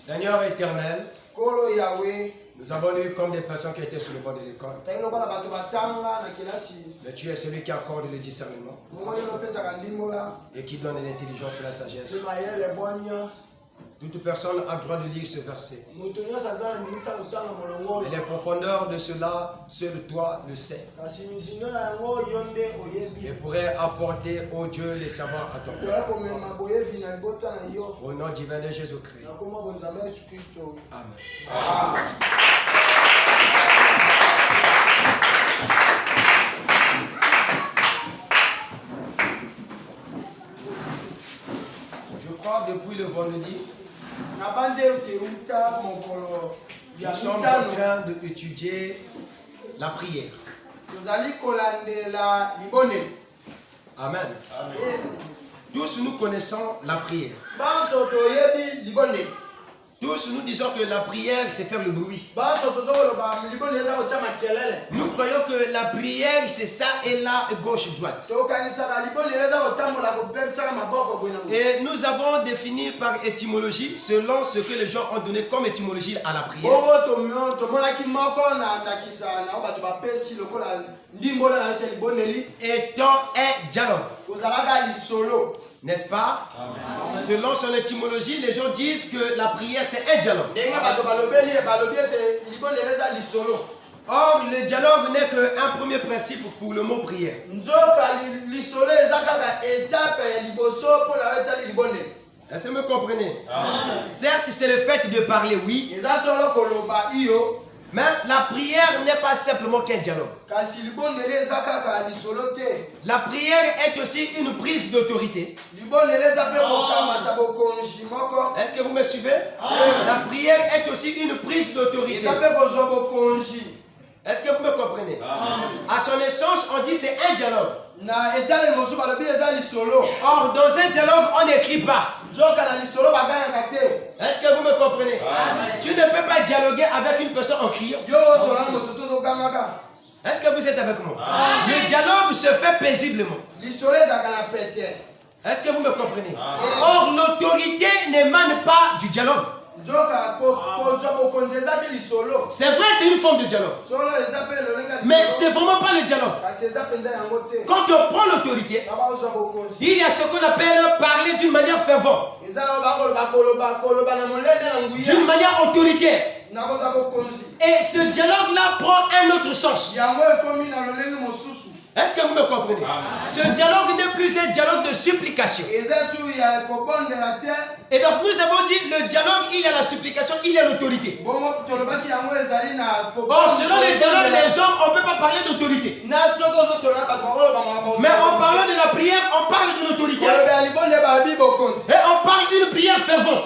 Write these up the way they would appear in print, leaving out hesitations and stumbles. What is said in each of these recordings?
Seigneur éternel, Kolo Yahweh, nous avons lu comme des personnes qui étaient sur le bord de l'école. Mais tu es celui qui accorde le discernement et qui donne l'intelligence et la sagesse. Toute personne a le droit de lire ce verset. Mais les profondeurs de cela, seul toi le sais. Et pourrait apporter au Dieu les savoirs à ton cœur. Au nom divin de Jésus-Christ. Amen. Amen. Je crois depuis le vendredi, nous sommes en train d'étudier la prière. Amen. Amen. Tous nous connaissons la prière. Tous nous disons que la prière c'est faire le bruit. Nous croyons que la prière c'est ça et là gauche-droite. Et nous avons défini par étymologie selon ce que les gens ont donné comme étymologie à la prière. Étant un dialogue. N'est-ce pas? Amen. Selon son étymologie, les gens disent que la prière c'est un dialogue. Or, le dialogue n'est qu'un premier principe pour le mot prière. Est-ce que vous me comprenez? Amen. Certes, c'est le fait de parler, oui. Mais la prière n'est pas simplement qu'un dialogue. La prière est aussi une prise d'autorité. Est-ce que vous me suivez? La prière est aussi une prise d'autorité. Est-ce que vous me comprenez? À son essence, on dit c'est un dialogue. Or, dans un dialogue, on n'écrit pas. Est-ce que vous me comprenez? Amen. Tu ne peux pas dialoguer avec une personne en criant. Est-ce que vous êtes avec moi? Amen. Le dialogue se fait paisiblement. Est-ce que vous me comprenez? Amen. Or, l'autorité n'émane pas du dialogue. C'est vrai, c'est une forme de dialogue. Mais c'est vraiment pas le dialogue. Quand on prend l'autorité, il y a ce qu'on appelle parler d'une manière fervente, d'une manière autoritaire. Et ce dialogue-là prend un autre sens. Est-ce que vous me comprenez? Amen. Ce dialogue n'est plus un dialogue de supplication. Et donc nous avons dit le dialogue, il y a la supplication, il y a l'autorité. Or selon le dialogue, les hommes, on ne peut pas parler d'autorité. Mais en parlant de la prière, on parle de l'autorité. Et on parle d'une prière fervente.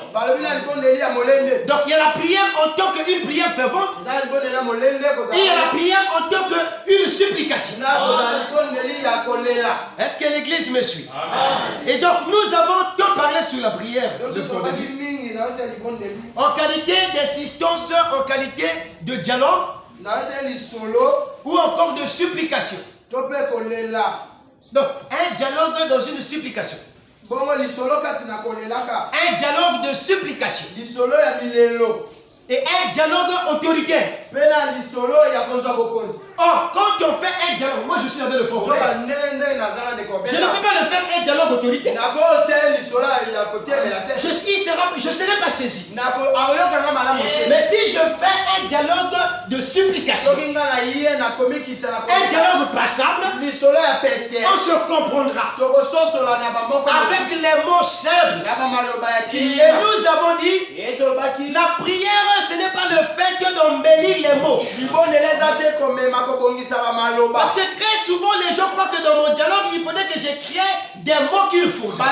Donc il y a la prière en tant qu'une prière fervente. Et il y a la prière en tant qu'une supplication. Est-ce que l'église me suit? Amen. Et donc nous avons tant parlé sur la prière en qualité d'assistance, en qualité de dialogue ou encore de supplication. Donc un dialogue dans une supplication. Un dialogue de supplication. Et un dialogue autoritaire. Or, quand on fait un dialogue, moi je suis avec le fond. Je ne peux pas le faire un dialogue autoritaire. Je ne serai pas saisi. Mais si je fais un dialogue de supplication, un dialogue passable, on se comprendra avec les mots simples. Et nous avons dit, la prière, ce n'est pas le fait d'embellir les mots. Parce que très souvent les gens croient que dans mon dialogue il faudrait que j'écris des mots qu'il faut. Dans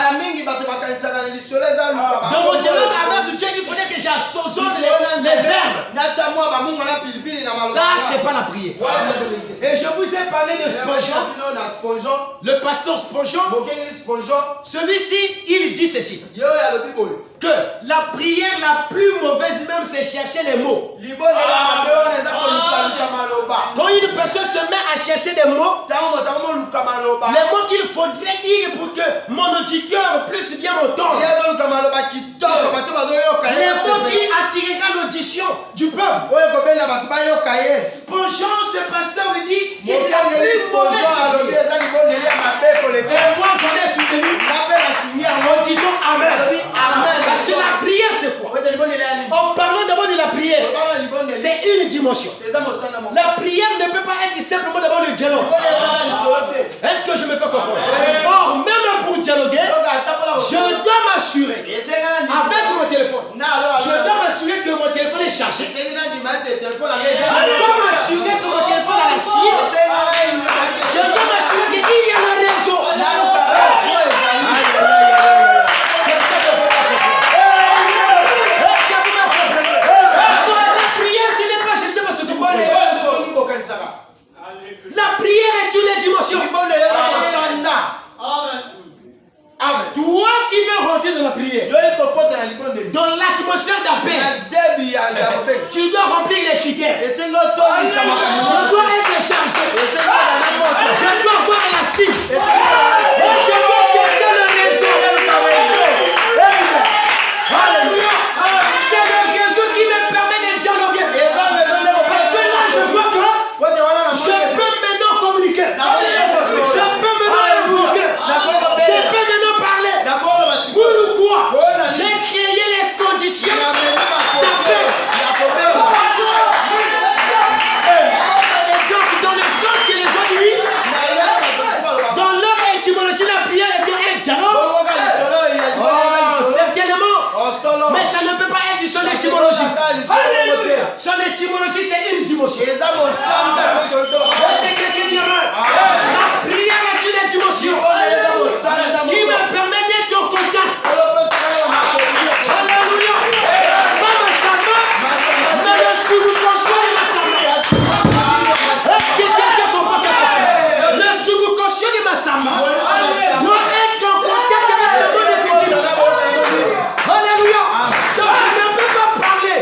mon dialogue avec Dieu il faudrait que j'assaisonne les verbes. Ça c'est pas la prière. Et je vous ai parlé de Spurgeon, le pasteur Spurgeon. Celui-ci il dit ceci, que la prière la plus mauvaise même c'est chercher les mots. Quand une personne se met à chercher des mots, les mots qu'il faudrait dire pour que mon auditeur puisse bien m'entendre, les mots qui Job. Spongeant, ce pasteur lui dit que c'est la plus mauvaise prière. Et moi, j'en ai soutenu en disant Amen. Parce que la prière, c'est quoi? En parlant d'abord de la prière, c'est une dimension. La prière ne peut pas être simplement d'abord le dialogue. Est-ce que je me fais comprendre? Or, même pour dialoguer, je dois m'assurer avec mon téléphone. Je dois m'assurer que mon téléphone est chargé. Je dois m'assurer que mon téléphone a la cire. Je dois m'assurer qu'il y a un réseau. La prière est une dimension. Amen. Toi qui veux rentrer dans la prière, dans l'atmosphère d'appel, tu dois remplir les critères. Je dois être chargé. Je dois voir la cible. Et je dois chercher le réseau. Alléluia. C'est le réseau qui me permet de dialoguer. Parce que là, je vois que je peux maintenant communiquer. Je peux maintenant invoquer. Je peux maintenant parler. Pourquoi? J'ai créé les conditions d'appel. Et donc, dans le sens que les gens disent, dans leur étymologie, la prière est un dialogue. Certainement. Mais ça ne peut pas être son étymologie. Son étymologie, c'est une dimension. C'est quelqu'un qui dira, la prière est une dimension qui me permet d'être en contact. Alléluia. Pas ma samba, mais le sous-conscient de ma samba. Est-ce que quelqu'un comprend quelque chose? Le sous-conscient de ma samba doit être en contact avec le monde invisible. Alléluia. Donc je ne peux pas parler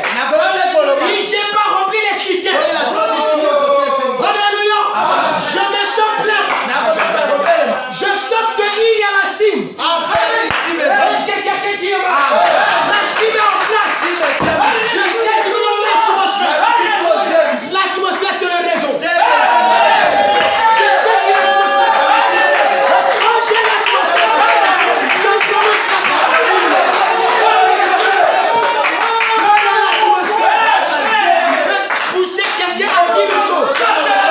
si je n'ai pas rempli les critères. Alléluia. Je me sens plein. Je sens qu'il y a la cime. Est-ce que quelqu'un dit la cime est en place? Je cherche dans l'atmosphère. L'atmosphère sur le réseau. Je cherche l'atmosphère. Quand j'ai l'atmosphère, je commence à parler. Pousser quelqu'un à dire une chose.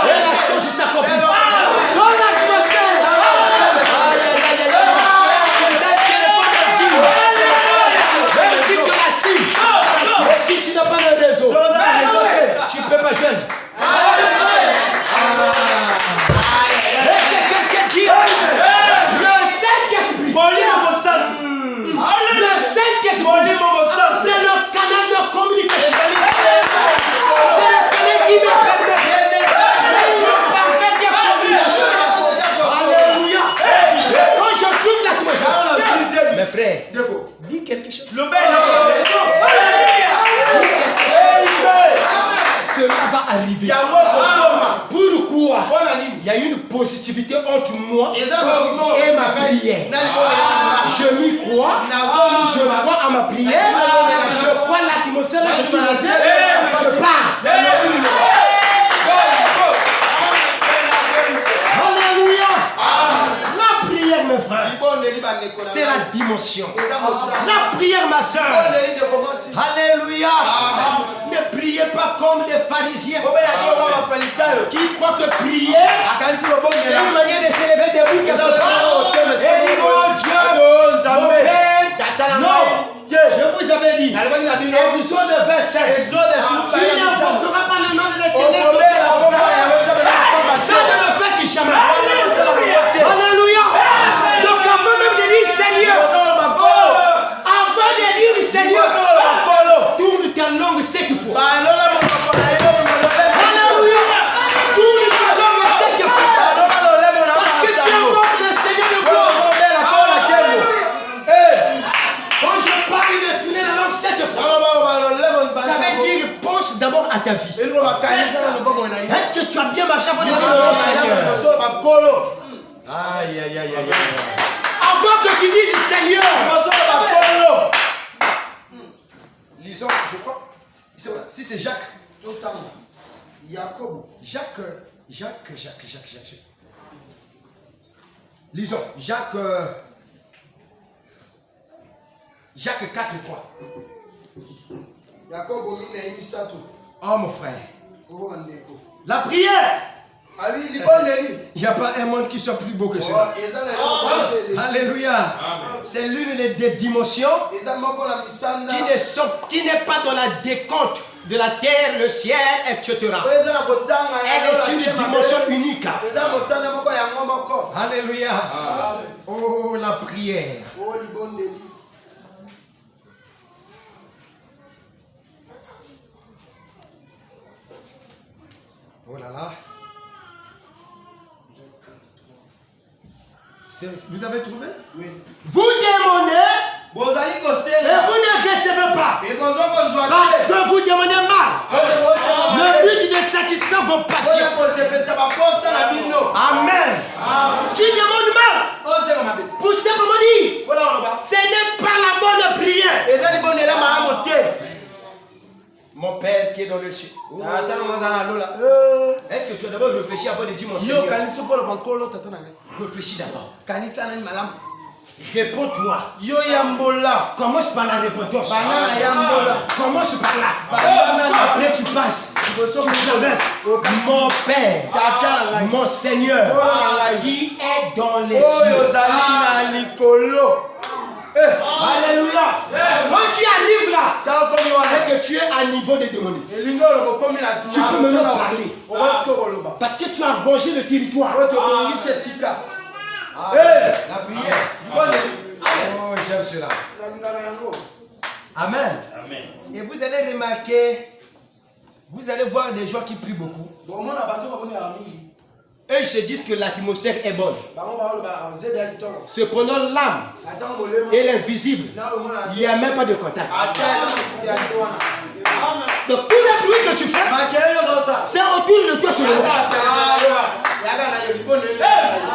Et la chose s'accomplit. Sans l'atmosphère. Même si tu la cimes, mais si tu n'as pas le réseau, tu ne peux pas jeûner. Est-ce que quelqu'un dit le Saint-Esprit? Le Saint-Esprit, c'est le canal de communication. C'est le canal qui me permet d'être parfait de communication. Alléluia. Et quand je trouve l'atmosphère, mes frères, dis quelque chose. Cela va arriver. Pourquoi? Il y a une positivité entre moi et ma prière. Je m'y crois. Je crois à ma prière. Je crois à l'atmosphère. Je suis lancé. Je pars. Alléluia. La prière, mes frères, c'est la dimension. La prière, ma soeur. Alléluia. Ne priez pas comme les pharisiens qui croient que prier, c'est une manière de s'élever debout quelque part. Et mon Dieu, mon Père, non. Je vous avais dit, Exode 25, tu n'invoqueras pas le nom de l'Éternel. Ça ne le fait jamais. Alléluia. Donc avant même de dire Seigneur, avant de dire Seigneur, tourne ta langue 7 fois. Alléluia. Tourne ta langue 7 fois. Parce que tu invoques le Seigneur de quoi? Quand je parle de tourner la langue 7 fois, ça veut dire pense d'abord à ta vie. Est-ce que tu as bien marché avant de dire le Seigneur? Aïe, aïe, aïe, aïe, aïe. Avant que tu dises Seigneur. Lisons, je crois. Si c'est Jacques. Jacques. Lisons. Jacques 4:3. Oh mon frère. La prière. Il n'y a pas un monde qui soit plus beau que cela. Alléluia. C'est l'une des dimensions qui n'est pas dans la décompte de la terre, le ciel, etc. Elle est une dimension unique. Alléluia. Oh, la prière. Oh là là. Vous avez trouvé? Oui. Vous demandez et vous ne recevez pas. Parce que vous demandez mal. Le but de satisfaire vos passions. Amen. Tu demandes mal. Pour simplement dire, ce n'est pas la bonne prière. Mon Père qui est dans le ciel. Est-ce que tu as d'abord réfléchi avant de dire mon Seigneur? Réfléchis d'abord. Réponds-toi. Commence par la réponse. Commence par là. Après tu passes. Tu traverses. Mon Père, mon Seigneur, qui est dans les cieux. Alléluia. Quand tu arrives là, c'est que tu es à niveau de démonique. Tu peux maintenant parler. Parce que tu as rongé le territoire. La prière. Oh, j'aime cela. Amen. Et vous allez remarquer, vous allez voir des gens qui prient beaucoup. Eux, ils se disent que l'atmosphère est bonne. Cependant, l'âme et l'invisible, il n'y a même pas de contact. Donc, tout le bruit que tu fais, c'est autour de toi sur le monde.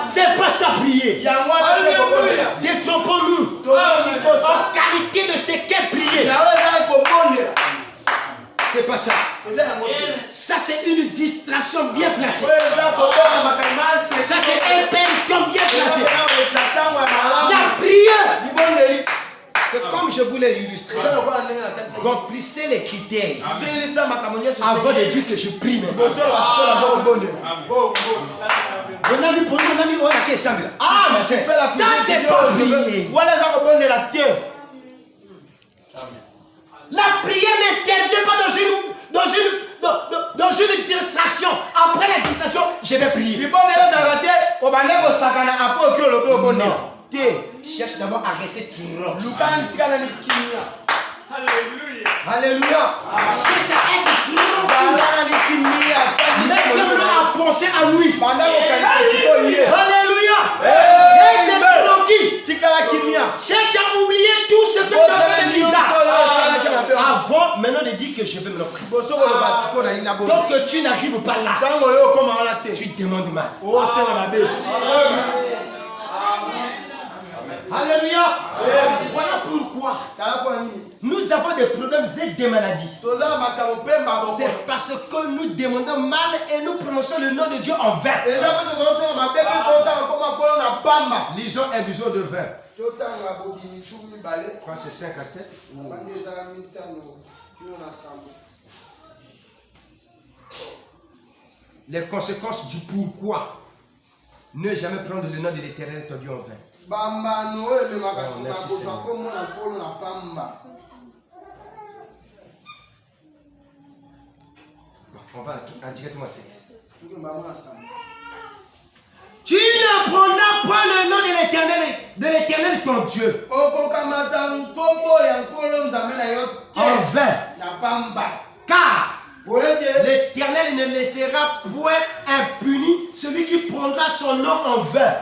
C'est pas ça prier. Détrompons-nous en qualité de ce qu'est prier. C'est pas ça. Ça, c'est une distraction bien placée. Ça, c'est un périton bien placé. La prière, c'est comme je vous l'ai illustré. Remplissez les critères avant de dire que je prie maintenant. Ah, mais ça, c'est pas prier. La prière n'intervient pas dans une distraction. Après la distraction, je vais prier. Non. Cherche d'abord à rester tyran. Alléluia. Cherche à être tyran. Mettez-le à penser à lui. Alléluia. Cherche à oublier tout ce que tu as fait de bizarre. Avant maintenant de dire que je vais me l'offrir. Donc tu n'arrives pas là. Tu demandes mal. Alléluia. Voilà pourquoi nous avons des problèmes et des maladies. C'est parce que nous demandons mal et nous prononçons le nom de Dieu en vain. Lisons un vision de vain. Je crois que c'est 5 à 7. Les conséquences du pourquoi. Ne jamais prendre le nom de l'Éternel ton Dieu en vain. On va directement 7. Tu ne prendras pas le nom de l'Éternel ton Dieu en vain. Car l'Éternel ne laissera point impuni celui qui prendra son nom en vain.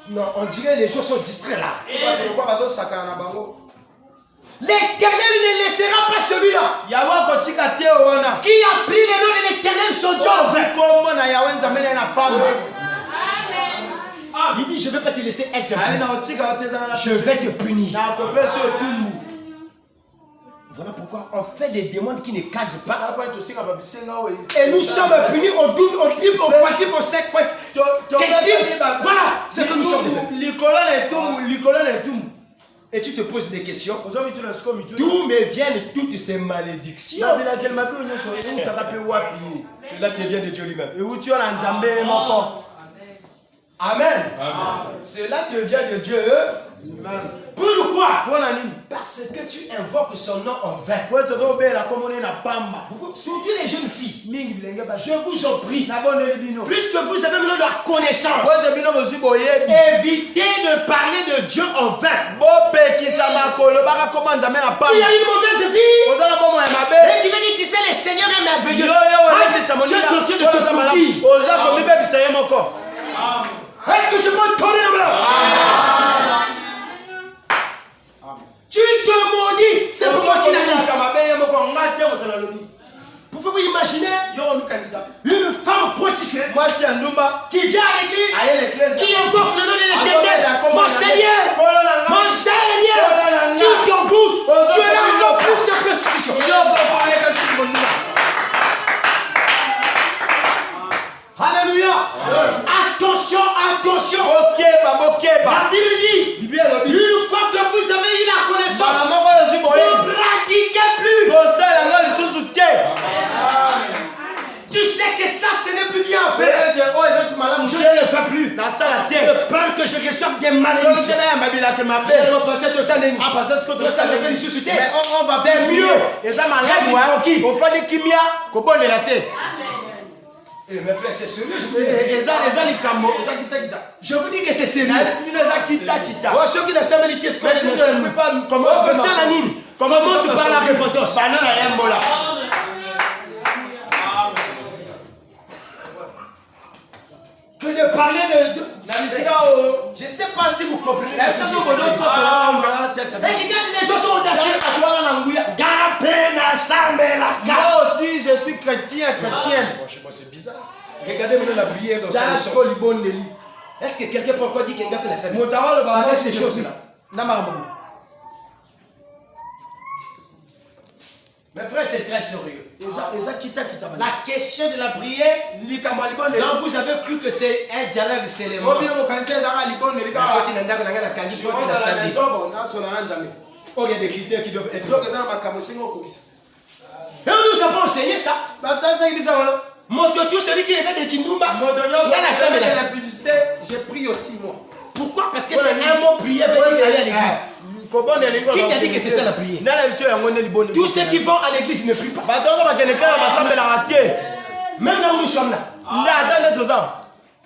Non, on dirait les gens sont distraits là. L'Éternel ne laissera pas celui-là qui a pris le nom de l'Éternel son Dieu en vain. Il dit, je ne vais pas te laisser être puni. Je vais te punir. Voilà pourquoi on fait des demandes qui ne cadrent pas. Et nous sommes punis au double, au triple, au quadruple, au cinquième. Voilà, c'est que nous sommes devenus. Et tu te poses des questions. D'où me viennent toutes ces malédictions? Cela te vient de Dieu lui-même. Amen. Cela te vient de Dieu. Pourquoi? Parce que tu invoques son nom en vain. Surtout les jeunes filles. Je vous en prie. Puisque vous avez besoin de la connaissance, évitez de parler de Dieu en vain. Tu as une mauvaise vie. Et tu me dis, tu sais, le Seigneur est merveilleux. Tu es en train de te mentir. Est-ce que je peux te donner la main? Tu te maudis. C'est pour moi qui l'a dit. Pouvez-vous imaginer une femme prostituée qui vient à l'église, qui invoque le nom de l'Éternel? Mon Seigneur, tu t'envoûtes. Tu es là encore plus de prostitution. Alléluia. Attention. La Bible dit, une fois que vous avez eu la connaissance, ne pratiquez plus. Tu sais que ça, ce n'est plus bien fait. Je ne le fais plus. De peur que je reçoive des malédictions. C'est mieux. Mes frères, c'est sérieux. Je vous dis que c'est sérieux. Ceux qui ne savent pas ce que c'est, commence par la repentance. Que de parler de... Je ne sais pas si vous comprenez. Regardez, les gens sont audacieux. Moi aussi, je suis chrétienne. C'est bizarre. Regardez maintenant la prière dans sa leçon. Est-ce que quelqu'un peut encore dire qu'il y a un peu de ces choses-là? Mes frères, c'est très sérieux. La question de la prière, donc vous avez cru que c'est un dialogue seulement. Oh, il y a des critères qui doivent être. Et nous avons enseigné ça. Tout celui qui est de Kindumba, j'ai pris aussi moi. Pourquoi? Parce que c'est un mot prière veut dire aller à l'église. Qui t'a dit que c'est ça la prière? Tous ceux qui vont à l'église ne prient pas. Même là où nous sommes là.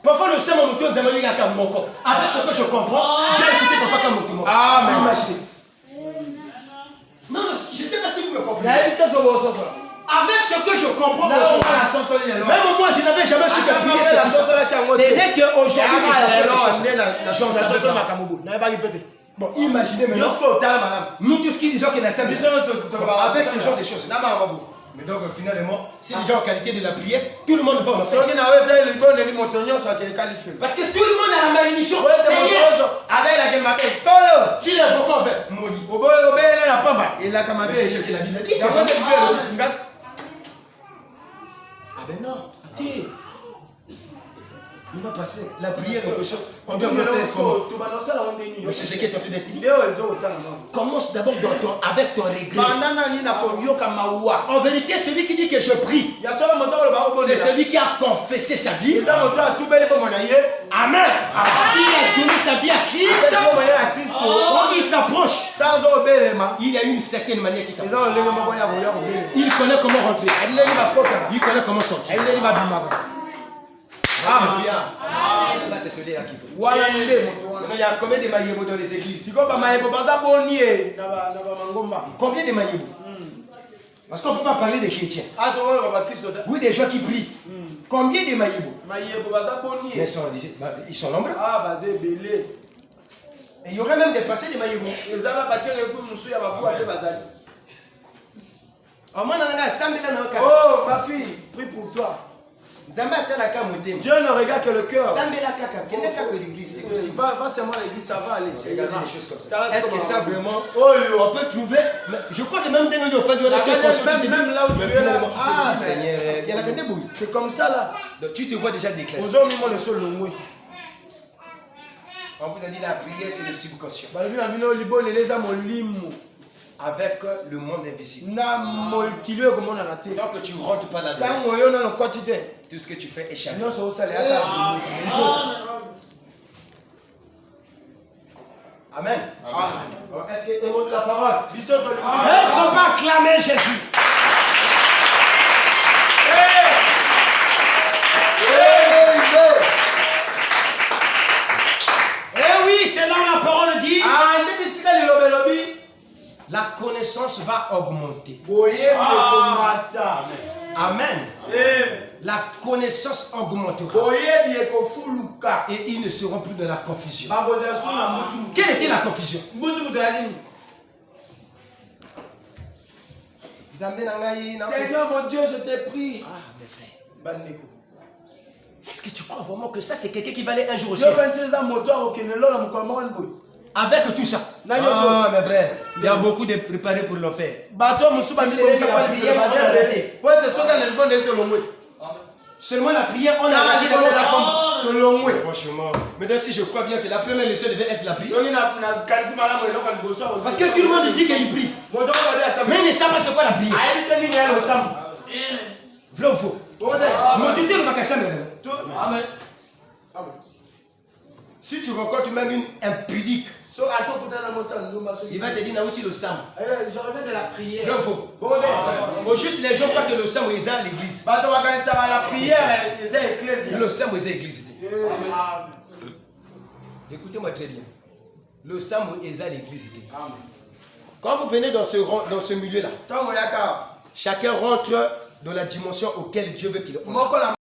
Parfois nous sommes en moto de manière à Moko. Avec ce que je comprends, j'ai écouté parfois comme moto. Ah, mais imaginez. Non, je ne sais pas si vous me comprenez. Avec ce que je comprends, même moi je n'avais jamais su que prier c'est tout ça. Ce n'est qu'aujourd'hui. Bon, imaginez maintenant, nous tous qui disons que nous sommes avec ce genre de choses. Mais donc finalement, si les gens en qualité de la prière, tout le monde va en faire. Parce que tout le monde a la malédiction. Tu les vois quoi faire? Maudit. C'est ce que la Bible dit. Ah ben non, écoutez. On va passer. La prière est quelque chose. On doit le faire comment? C'est ce qui est en train d'être dit. Commence d'abord avec ton regret. En vérité, celui qui dit que je prie, c'est celui qui a confessé sa vie. Amen. Qui a donné sa vie à Christ. Quand il s'approche, il y a une certaine manière qui s'approche. Il connaît comment rentrer. Il connaît comment sortir. Ça c'est celui-là qui peut. Il y a combien de maïebo dans les églises? Combien de maïebo? Parce qu'on ne peut pas parler des chrétiens. Oui, des gens qui prient. Combien de maïebo? Ils sont nombreux. Et il y aurait même des passés de maïebo. Oh ma fille, prie pour toi. Dieu ne regarde que le cœur. Va seulement à l'église, ça va aller. Il y a des choses comme ça. Est-ce que ça vraiment, on peut trouver, je crois que même dans le fait de même là où tu es là, ah Seigneur, il y a la bouille. C'est comme ça là. Donc tu te vois déjà déclarer. On vous a dit la prière c'est le subconscient. Avec le monde invisible. Tant que tu ne rentres pas là-dedans, tout ce que tu fais échappe. Amen. Est-ce que vous la parole? Est-ce qu'on peut acclamer Jésus? Eh oui, c'est là où la parole dit. La connaissance va augmenter. Amen. La connaissance augmentera. Et ils ne seront plus dans la confusion. Quelle était la confusion? Seigneur mon Dieu, je t'ai pris. Ah, mes frères. Est-ce que tu crois vraiment que ça c'est quelqu'un qui va aller un jour au ciel? Avec tout ça. Ah, mes frères, il y a beaucoup de préparés pour l'enfer. Seulement la prière, on a dit dans la franchement. Maintenant, si je crois bien que la première leçon devait être la prière. Parce que tout le monde dit qu'il prie. Mais il ne sait pas c'est quoi la prière. Vrai ou faux? Amen. Si tu rencontres même une impudique, il va te dire où tu le sens. Je reviens de la prière. Vrai ou faux? Juste les gens croient que le sang est à l'église. La prière, le sang est à l'église. Écoutez-moi très bien. Le sang est à l'église. Quand vous venez dans ce milieu-là, chacun rentre dans la dimension auquel Dieu veut qu'il entre.